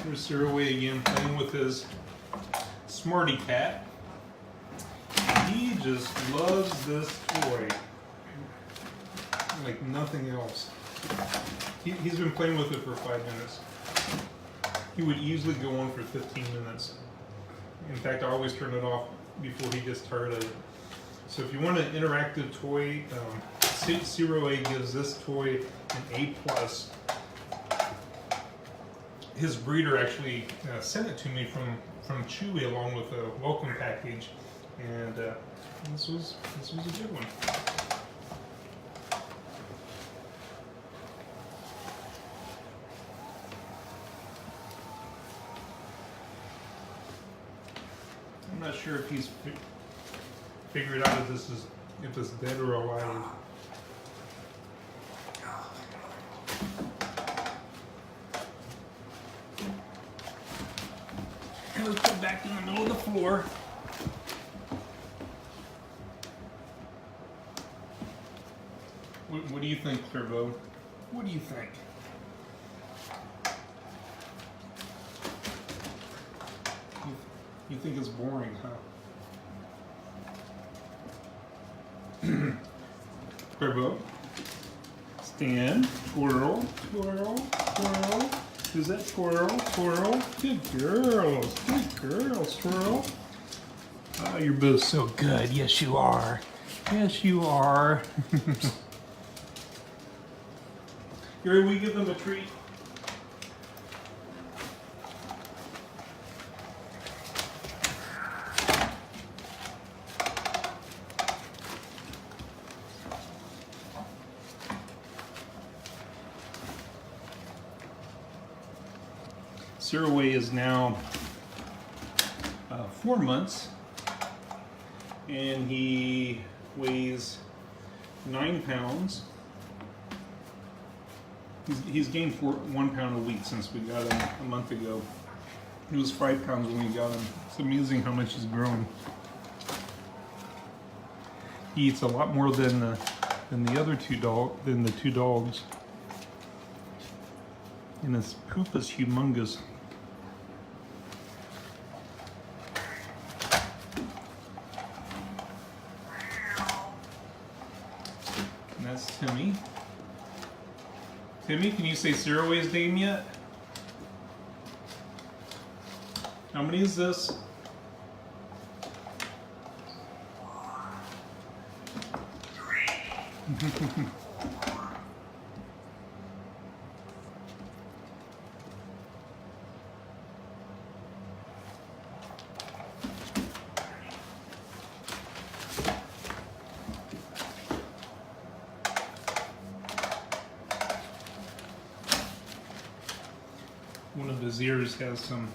Here's Siroe again playing with his SmartyKat. He just loves this toy like nothing else. He's been playing with it for 5 minutes. He would easily go on for 15 minutes. In fact, I always turn it off before he gets tired of it. So if you want an interactive toy, Siroe gives this toy an A+. His breeder actually sent it to me from Chewy along with a welcome package, and this was a good one. I'm not sure if he's figured out if it's dead or alive. And let's put it back in the middle of the floor. What do you think, Clairvaux? What do you think? You think it's boring, huh? Clairvaux? Stand, twirl, twirl, twirl. Is that twirl, twirl? Good girls, twirl. Oh, you're both so good. Yes, you are. Yes, you are. You ready? We give them a treat. Siroe is now 4 months, and he weighs 9 pounds. He's gained 1 pound a week since we got him a month ago. He was 5 pounds when we got him. It's amazing how much he's grown. He eats a lot more than the two dogs, and his poop is humongous. And that's Timmy. Timmy, can you say Siroe's name yet? How many is this? One of his ears has some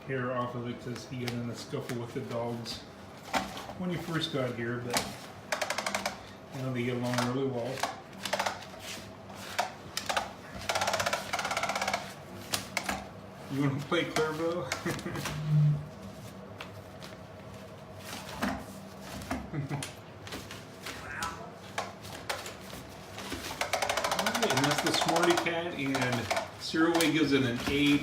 hair off of it because he got in a scuffle with the dogs when he first got here, but now they get along really well. You want to play Clairvaux? Alright, and that's the SmartyKat, and Siroe gives it an A+.